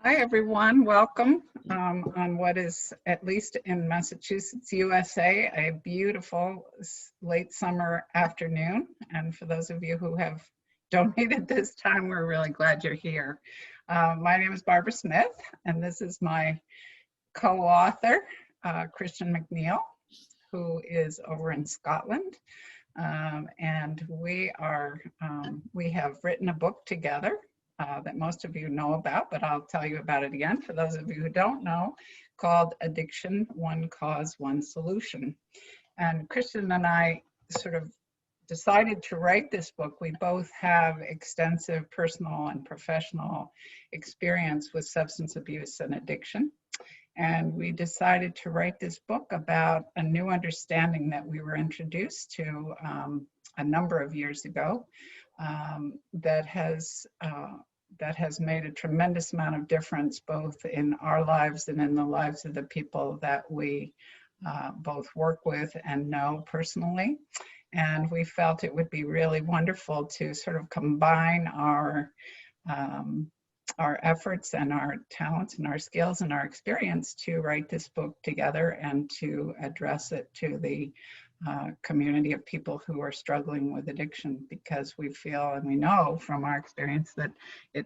Hi, everyone. Welcome on what is, at least in Massachusetts, USA, a beautiful late summer afternoon. And for those of you who have donated this time, we're really glad you're here. My name is Barbara Smith, and this is my co-author, Christian McNeill, who is over in Scotland. And we have written a book together that most of you know about, but I'll tell you about it again for those of you who don't know, called Addiction, One Cause, One Solution. And Christian and I sort of decided to write this book. We both have extensive personal and professional experience with substance abuse and addiction. And we decided to write this book about a new understanding that we were introduced to a number of years ago that has made a tremendous amount of difference both in our lives and in the lives of the people that we both work with and know personally. And we felt it would be really wonderful to sort of combine our efforts and our talents and our skills and our experience to write this book together and to address it to the community of people who are struggling with addiction, because we feel and we know from our experience that it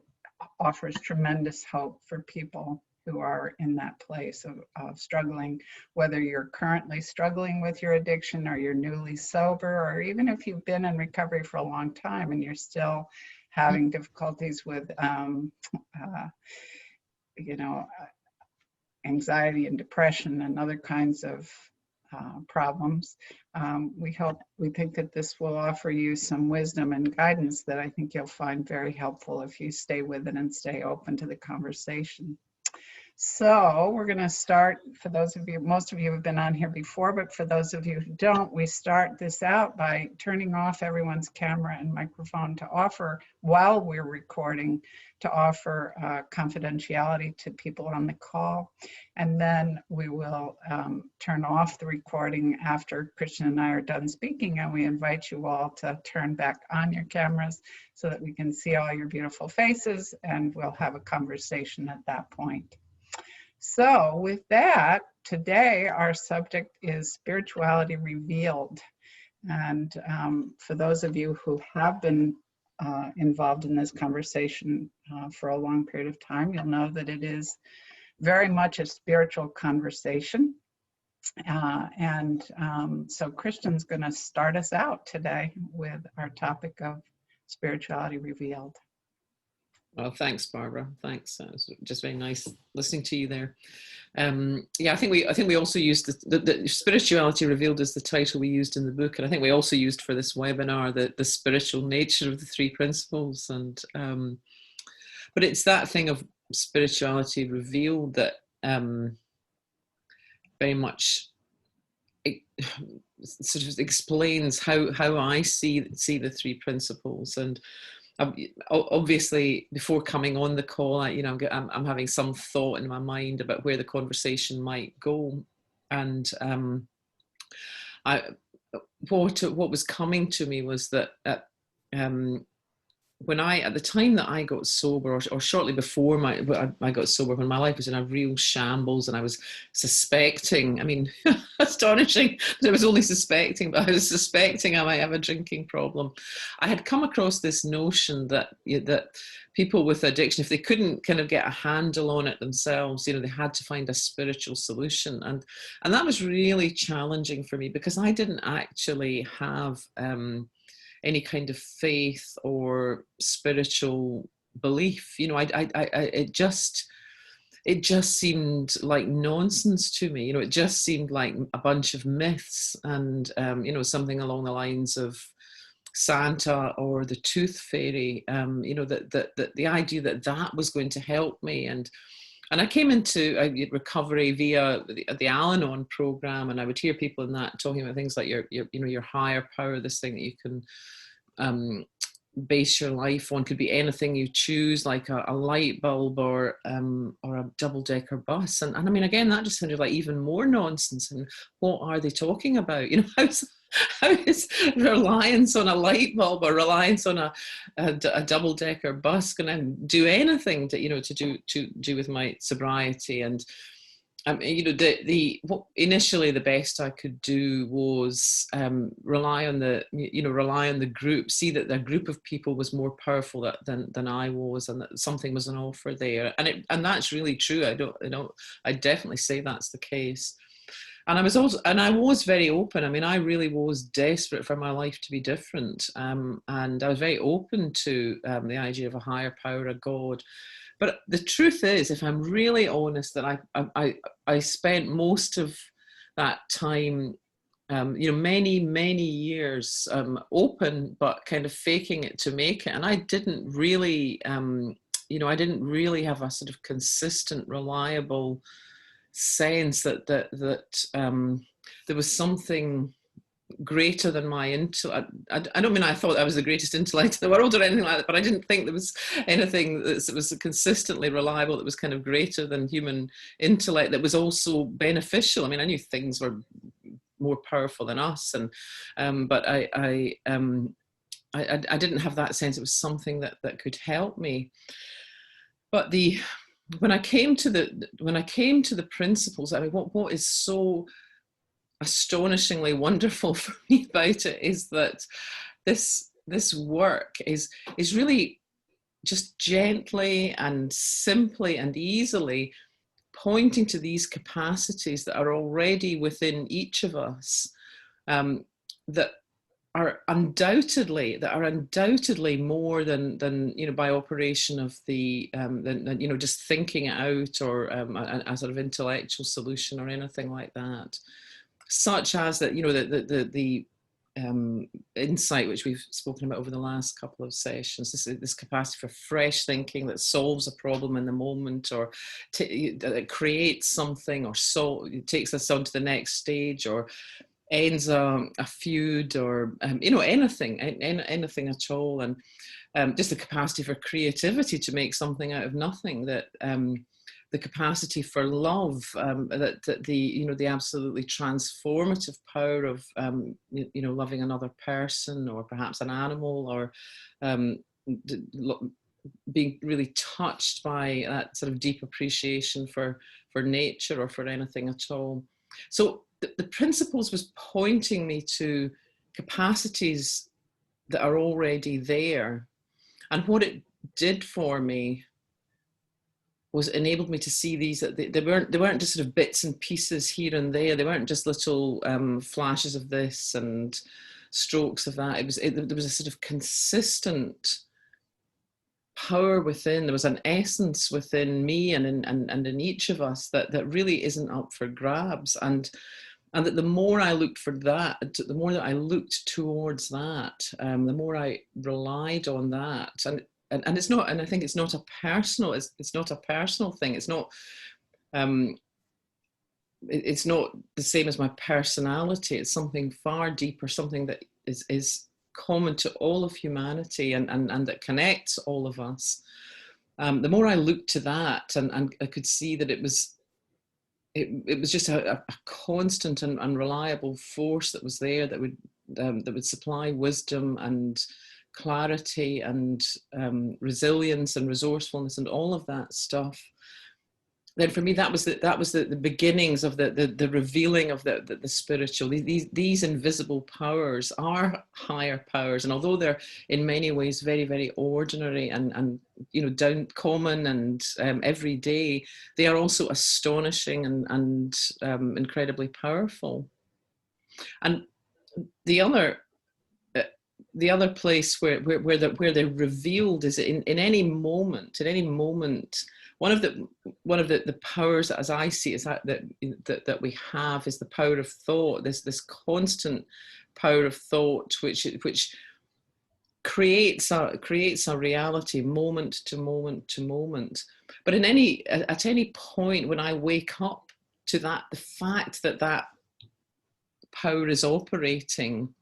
offers tremendous hope for people who are in that place of struggling, whether you're currently struggling with your addiction or you're newly sober, or even if you've been in recovery for a long time and you're still having difficulties with anxiety and depression and other kinds of problems. We think that this will offer you some wisdom and guidance that I think you'll find very helpful if you stay with it and stay open to the conversation. So we're going to start, for those of you, most of you have been on here before, but for those of you who don't, we start this out by turning off everyone's camera and microphone to offer, while we're recording, to offer confidentiality to people on the call. And then we will turn off the recording after Christian and I are done speaking, and we invite you all to turn back on your cameras so that we can see all your beautiful faces, and we'll have a conversation at that point. So with that, today our subject is spirituality revealed. And for those of you who have been involved in this conversation for a long period of time, you'll know that it is very much a spiritual conversation. So Christian's going to start us out today with our topic of spirituality revealed. Well, thanks, Barbara. Thanks. It was just very nice listening to you there. I think we also used the spirituality revealed is the title we used in the book, and I think we also used for this webinar the spiritual nature of the three principles. And but it's that thing of spirituality revealed that very much sort of explains how I see the three principles. And obviously, before coming on the call, I'm having some thought in my mind about where the conversation might go, and what was coming to me was that at the time that I got sober, or shortly before I got sober, when my life was in a real shambles, and I was suspecting, astonishing that I was only suspecting, but I was suspecting I might have a drinking problem. I had come across this notion that people with addiction, if they couldn't kind of get a handle on it themselves, they had to find a spiritual solution. And that was really challenging for me, because I didn't actually have any kind of faith or spiritual belief. It just seemed like nonsense to me. It just seemed like a bunch of myths, and something along the lines of Santa or the Tooth Fairy. That the idea that was going to help me. And I came into recovery via the Al-Anon program, and I would hear people in that talking about things like your higher power, this thing that you can base your life on, could be anything you choose, like a light bulb or a double-decker bus. And again, that just sounded like even more nonsense. And what are they talking about? how is reliance on a light bulb or reliance on a double-decker bus going to do anything to, to do with my sobriety? And initially the best I could do was rely on the group, see that the group of people was more powerful than I was, and that something was on offer there. And that's really true. I definitely say that's the case. And I was very open. I mean, I really was desperate for my life to be different. And I was very open to the idea of a higher power, a God. But the truth is, if I'm really honest, that I spent most of that time, many years open, but kind of faking it to make it. And I didn't really, I didn't really have a sort of consistent, reliable sense that there was something greater than my intellect. I don't mean I thought I was the greatest intellect in the world or anything like that, but I didn't think there was anything that was consistently reliable, that was kind of greater than human intellect, that was also beneficial. I mean, I knew things were more powerful than us, but I didn't have that sense it was something that could help me. But when I came to the principles, I mean, what is so astonishingly wonderful for me about it is that this work is really just gently and simply and easily pointing to these capacities that are already within each of us, that are undoubtedly more than by operation of the than just thinking it out, or a sort of intellectual solution or anything like that, such as that the insight which we've spoken about over the last couple of sessions, this capacity for fresh thinking that solves a problem in the moment, or that creates something, or takes us on to the next stage, or ends a feud, or anything at all, and just the capacity for creativity to make something out of nothing, that the capacity for love, that the absolutely transformative power of loving another person, or perhaps an animal, or being really touched by that sort of deep appreciation for nature, or for anything at all. So the principles was pointing me to capacities that are already there. And what it did for me was enabled me to see these, that they weren't just sort of bits and pieces here and there. They weren't just little flashes of this and strokes of that. There was a sort of consistent power within. There was an essence within me and in each of us that really isn't up for grabs. And that the more I looked for that, the more that I looked towards that, the more I relied on that. And it's not, and I think it's not a personal, it's not a personal thing. It's not the same as my personality. It's something far deeper, something that is common to all of humanity, and that connects all of us. The more I looked to that, and I could see that it was just a constant and reliable force that was there, that would supply wisdom and clarity and resilience and resourcefulness and all of that stuff. Then for me, that was the beginnings of the revealing of the spiritual. These invisible powers are higher powers, and although they're in many ways very, very ordinary and down common and everyday, they are also astonishing and incredibly powerful. And the other place where they're revealed is in any moment. One of the powers, as I see, is that we have, is the power of thought. This constant power of thought, which creates a reality moment to moment to moment. But at any point when I wake up to that, the fact that power is operating,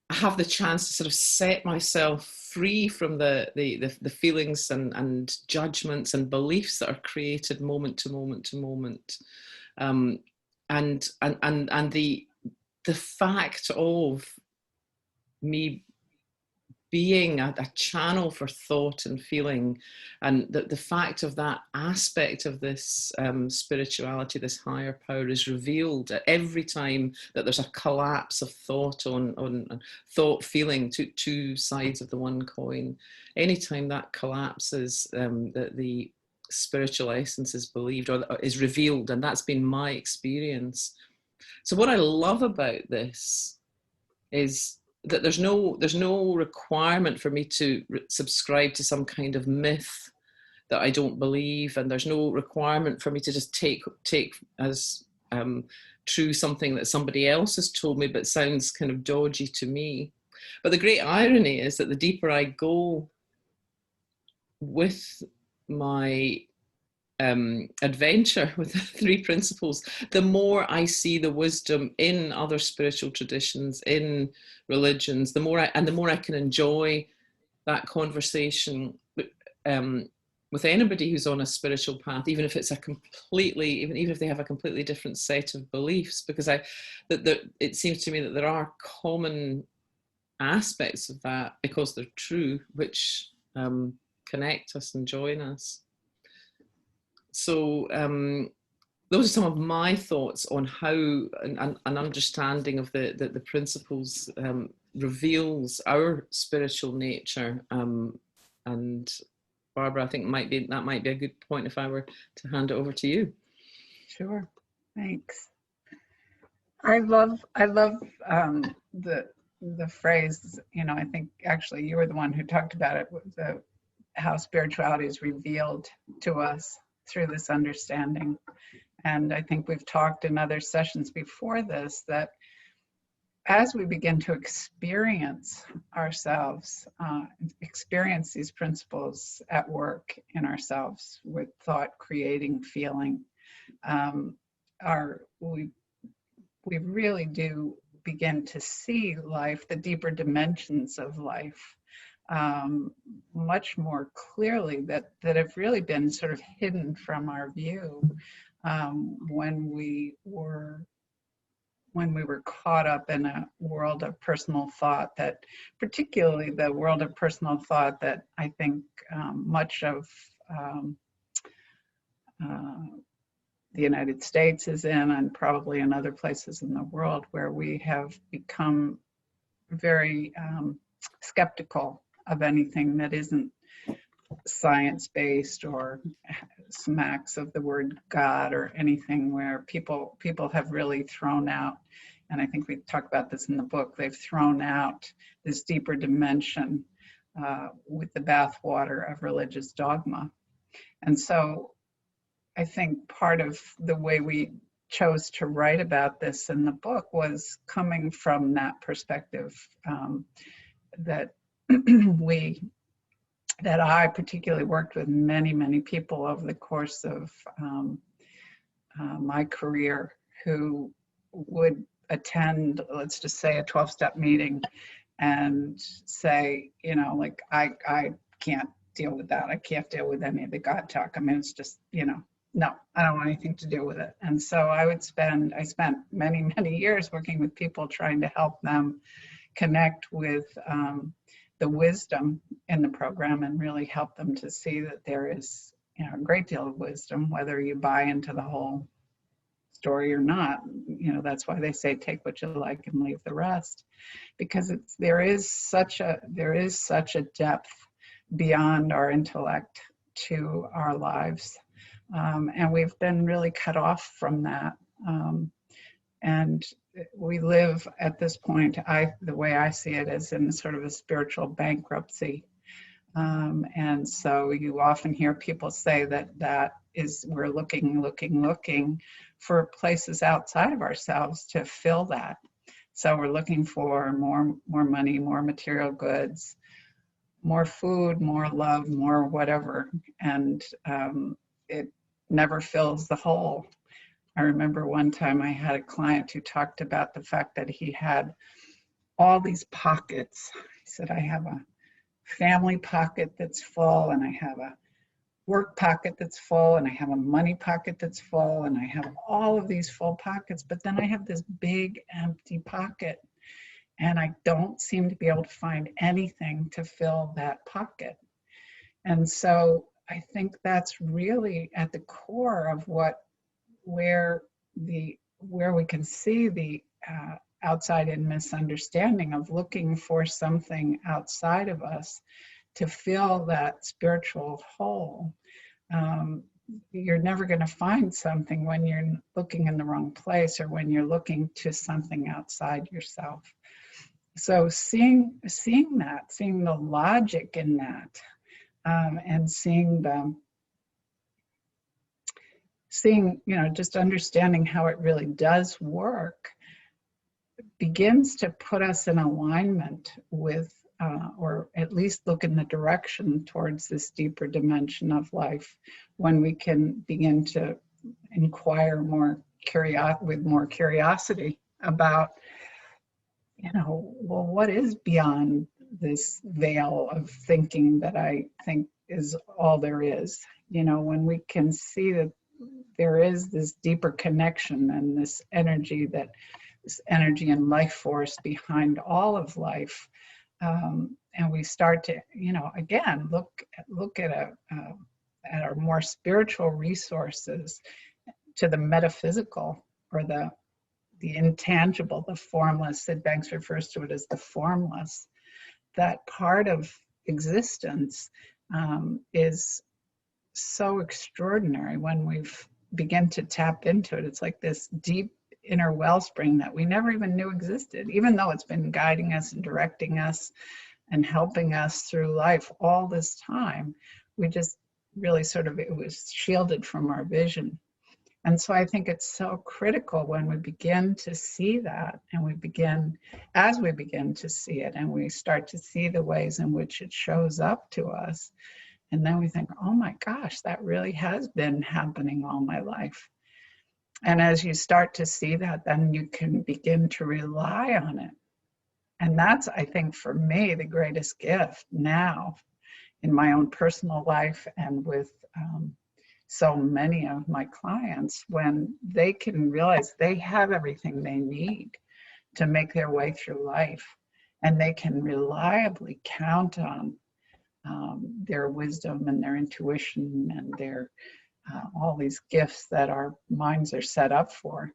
I have the chance to sort of set myself free from the feelings and judgments and beliefs that are created moment to moment to moment, and the fact of me being a channel for thought and feeling, and the fact of that aspect of this spirituality, this higher power, is revealed at every time that there's a collapse of thought on thought, feeling, two sides of the one coin. Anytime that collapses, the spiritual essence is believed or is revealed, and that's been my experience. So what I love about this is that there's no requirement for me to subscribe to some kind of myth that I don't believe, and there's no requirement for me to just take as true something that somebody else has told me but sounds kind of dodgy to me. But the great irony is that the deeper I go with my adventure with the three principles, the more I see the wisdom in other spiritual traditions, in religions, the more I can enjoy that conversation with anybody who's on a spiritual path, even if it's even if they have a completely different set of beliefs, because it seems to me that there are common aspects of that, because they're true, which connect us and join us. So those are some of my thoughts on how an understanding of the principles reveals our spiritual nature. And Barbara, I think that might be a good point if I were to hand it over to you. Sure, thanks. I love the phrase. I think actually you were the one who talked about it. How spirituality is revealed to us through this understanding. And I think we've talked in other sessions before this that as we begin to experience ourselves, experience these principles at work in ourselves with thought, creating, feeling, we really do begin to see life, the deeper dimensions of life, much more clearly, that have really been sort of hidden from our view when we were caught up in a world of personal thought, that particularly the world of personal thought that I think much of the United States is in, and probably in other places in the world, where we have become very skeptical of anything that isn't science-based or smacks of the word God, or anything where people have really thrown out, and I think we talk about this in the book, they've thrown out this deeper dimension with the bathwater of religious dogma. And so I think part of the way we chose to write about this in the book was coming from that perspective, that I particularly worked with many people over the course of my career, who would attend, let's just say, a 12-step meeting and say, like, I can't deal with that. I can't deal with any of the God talk. I mean, it's just, no, I don't want anything to do with it. And so I spent many years working with people, trying to help them connect with the wisdom in the program, and really help them to see that there is a great deal of wisdom, whether you buy into the whole story or not. That's why they say take what you like and leave the rest, because there is such a depth beyond our intellect to our lives. And we've been really cut off from that. And we live at this point, the way I see it, is in sort of a spiritual bankruptcy. And so you often hear people say that is, we're looking for places outside of ourselves to fill that. So we're looking for more money, more material goods, more food, more love, more whatever. And it never fills the hole. I remember one time I had a client who talked about the fact that he had all these pockets. He said, I have a family pocket that's full, and I have a work pocket that's full, and I have a money pocket that's full, and I have all of these full pockets, but then I have this big empty pocket, and I don't seem to be able to find anything to fill that pocket. And so I think that's really at the core of where we can see the outside in misunderstanding of looking for something outside of us to fill that spiritual hole. You're never going to find something when you're looking in the wrong place, or when you're looking to something outside yourself. So seeing that, seeing the logic in that, and seeing, just understanding how it really does work, begins to put us in alignment with, or at least look in the direction towards this deeper dimension of life, when we can begin to inquire with more curiosity about, well, what is beyond this veil of thinking that I think is all there is? When we can see that there is this deeper connection and this energy and life force behind all of life, and we start to, again, look at our more spiritual resources, to the metaphysical, or the intangible, the formless. Sid Banks refers to it as the formless. That part of existence is so extraordinary when we've begin to tap into it. It's like this deep inner wellspring that we never even knew existed, even though it's been guiding us and directing us and helping us through life all this time. We just really it was shielded from our vision. And so I think it's so critical when we begin to see that, and as we begin to see it, and we start to see the ways in which it shows up to us, and then we think, oh my gosh, that really has been happening all my life. And as you start to see that, then you can begin to rely on it. And that's, I think, for me, the greatest gift now in my own personal life, and with so many of my clients, when they can realize they have everything they need to make their way through life, and they can reliably count on their wisdom and their intuition and their all these gifts that our minds are set up for,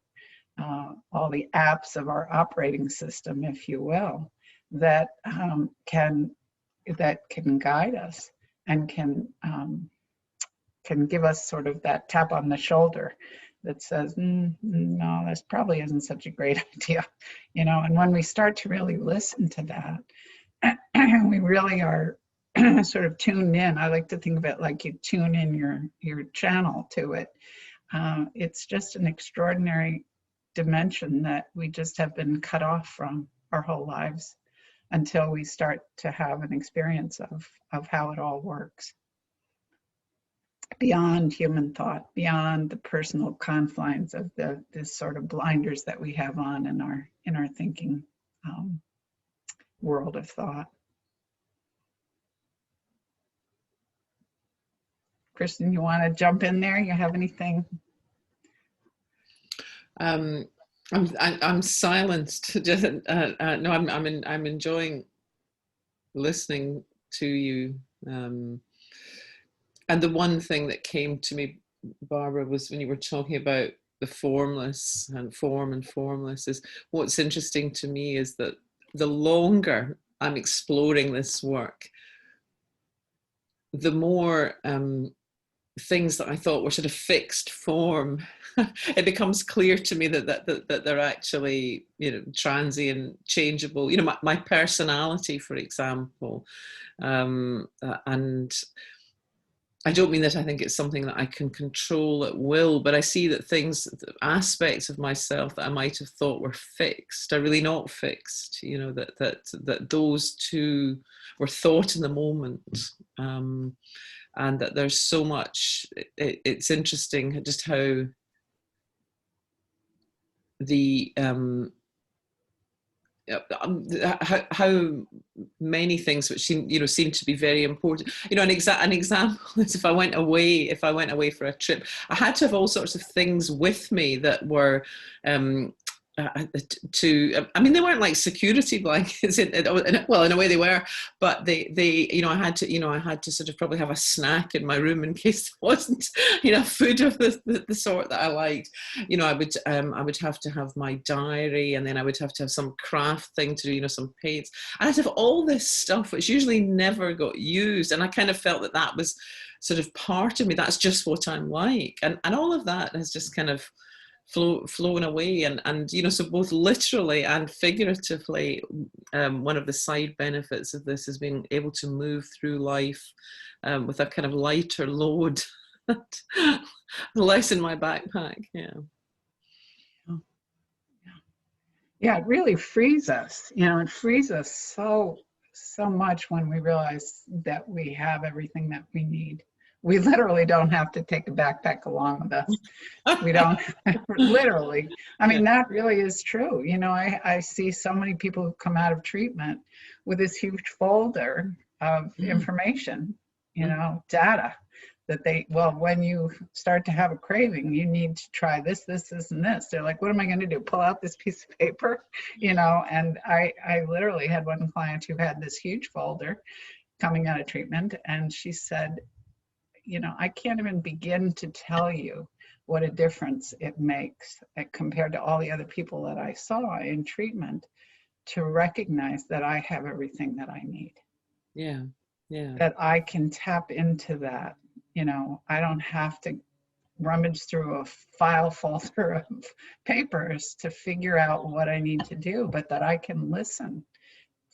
all the apps of our operating system, if you will, that can guide us, and can give us sort of that tap on the shoulder that says, no, this probably isn't such a great idea, And when we start to really listen to that, we really are sort of tuned in. I like to think of it like you tune in your channel to it. It's just an extraordinary dimension that we just have been cut off from our whole lives, until we start to have an experience of how it all works. Beyond human thought, beyond the personal confines of this sort of blinders that we have on in our thinking world of thought. Christian, you want to jump in there? You have anything? I'm silenced. Just no, I'm enjoying listening to you. And the one thing that came to me, Barbara, was when you were talking about the formless and form and formless, is what's interesting to me is that the longer I'm exploring this work, the more things that I thought were sort of fixed form, it becomes clear to me that they're actually, transient, changeable. My personality, for example, and I don't mean that I think it's something that I can control at will, but I see that aspects of myself that I might have thought were fixed are really not fixed. That those two were thought in the moment, and that there's so much. It's interesting just how the how many things which seem to be very important. An example is if I went away for a trip, I had to have all sorts of things with me that were they weren't like security blankets, well, in a way they were, but I had to sort of probably have a snack in my room in case there wasn't food of the sort that I liked. I would have to have my diary, and then I would have to have some craft thing to do, some paints. I had to have all this stuff which usually never got used, and I kind of felt that was sort of part of me. That's just what I'm like, and all of that has just kind of flown away, and so both literally and figuratively, one of the side benefits of this is being able to move through life with a kind of lighter load, less in my backpack. Yeah, it really frees us. It frees us so much when we realize that we have everything that we need. We literally don't have to take a backpack along with us. We don't, literally. I mean, that really is true. I see so many people who come out of treatment with this huge folder of information, data that when you start to have a craving, you need to try this, and this. They're like, what am I going to do? Pull out this piece of paper? And I literally had one client who had this huge folder coming out of treatment, and she said, I can't even begin to tell you what a difference it makes compared to all the other people that I saw in treatment to recognize that I have everything that I need. Yeah. That I can tap into that. I don't have to rummage through a file folder of papers to figure out what I need to do, but that I can listen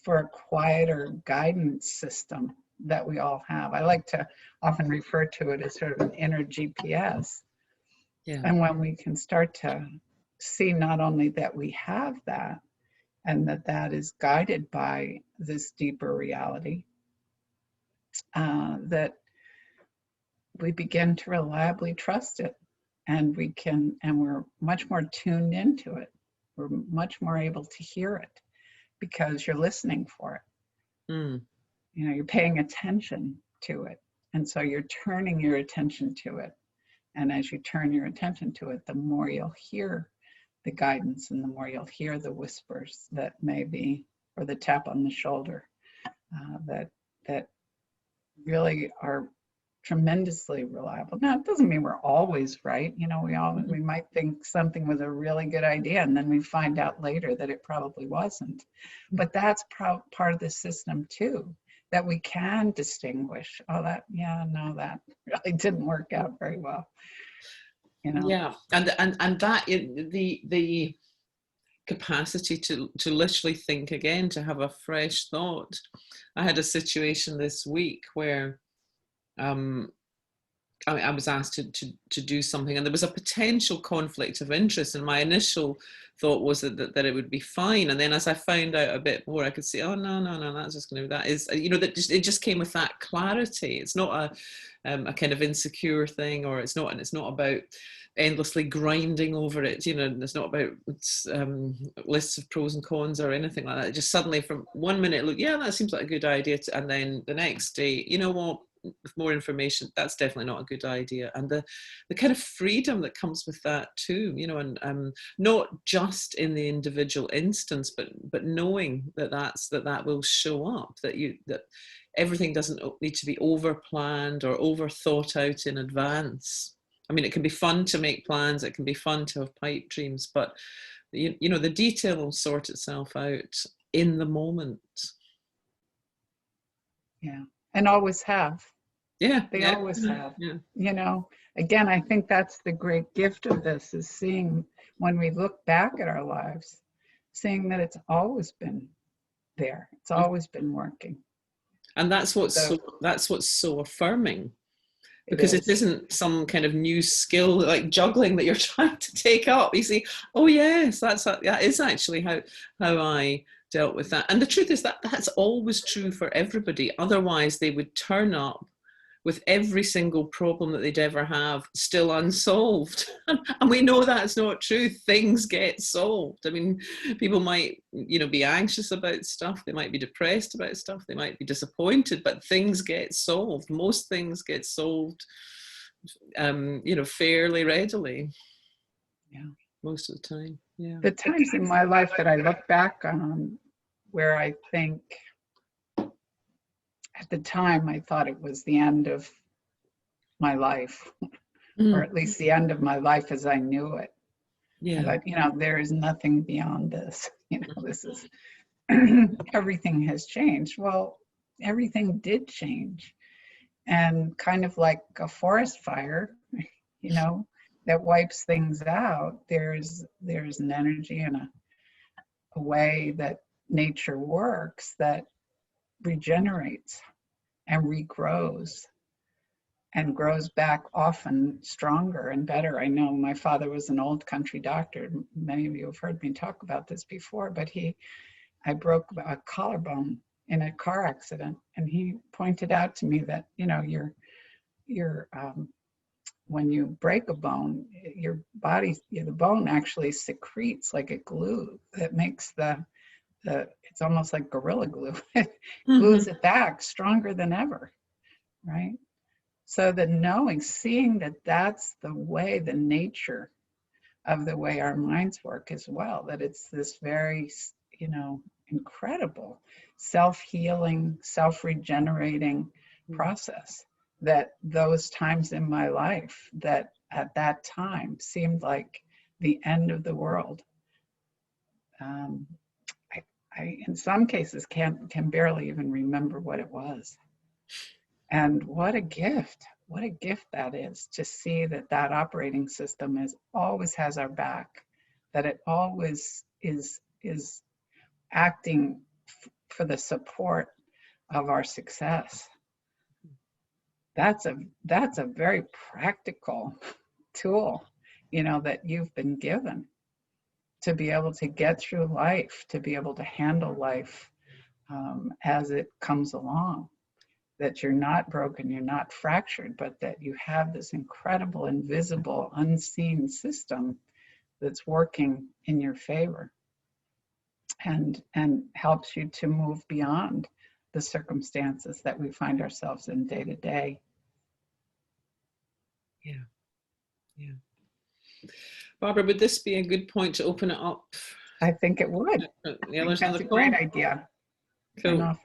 for a quieter guidance system that we all have. I like to often refer to it as sort of an inner GPS. Yeah. And when we can start to see not only that we have that, and that is guided by this deeper reality, that we begin to reliably trust it, and we're much more tuned into it. We're much more able to hear it because you're listening for it. You're paying attention to it. And so you're turning your attention to it. And as you turn your attention to it, the more you'll hear the guidance, and the more you'll hear the whispers that may be, or the tap on the shoulder, that really are tremendously reliable. Now, it doesn't mean we're always right. We might think something was a really good idea, and then we find out later that it probably wasn't. But that's part of the system too, that we can distinguish. That really didn't work out very well. Yeah, and that the capacity to literally think again, to have a fresh thought. I had a situation this week where I was asked to do something, and there was a potential conflict of interest, and my initial thought was that it would be fine, and then as I found out a bit more, I could see, oh no, that's just going to, that is, it just came with that clarity. It's not a kind of insecure thing, or it's not about endlessly grinding over it. It's not about lists of pros and cons or anything like that. It just suddenly, from one minute, look, yeah, that seems like a good idea, and then the next day, you know what, with more information, that's definitely not a good idea. And the kind of freedom that comes with that too, and not just in the individual instance, but knowing that will show up, that everything doesn't need to be over planned or over thought out in advance. I mean, it can be fun to make plans, it can be fun to have pipe dreams, but the detail will sort itself out in the moment. Yeah, and always have. Yeah, they always have. Yeah. Again, I think that's the great gift of this, is seeing, when we look back at our lives, seeing that it's always been there. It's always been working. And that's what's so affirming, because it isn't some kind of new skill like juggling that you're trying to take up. You see, oh yes, that is actually how I dealt with that. And the truth is that that's always true for everybody. Otherwise, they would turn up with every single problem that they'd ever have still unsolved. And we know that's not true. Things get solved. I mean, people might, be anxious about stuff. They might be depressed about stuff. They might be disappointed, but things get solved. Most things get solved, fairly readily. Yeah. Most of the time. Yeah. The times in my life that I look back on where I think at the time I thought it was the end of my life, or at least the end of my life as I knew it. Yeah. I thought, there is nothing beyond this. This is everything has changed. Well, everything did change. And kind of like a forest fire, that wipes things out, there's an energy and a way that nature works that regenerates and regrows and grows back often stronger and better. I know my father was an old country doctor. Many of you have heard me talk about this before, but I broke a collarbone in a car accident, and he pointed out to me that, when you break a bone, your body, the bone actually secretes like a glue that makes it's almost like Gorilla Glue. It glues it back stronger than ever, right? So seeing that that's the way, the nature of the way our minds work as well, that it's this very, incredible self-healing, self-regenerating process, that those times in my life that at that time seemed like the end of the world, I in some cases can barely even remember what it was. And what a gift that is, to see that operating system always has our back, that it always is acting for the support of our success. That's a very practical tool, that you've been given to be able to get through life, to be able to handle life as it comes along. That you're not broken, you're not fractured, but that you have this incredible, invisible, unseen system that's working in your favor and helps you to move beyond the circumstances that we find ourselves in day to day. Yeah. Barbara, would this be a good point to open it up? I think it would. That's a great idea. Cool.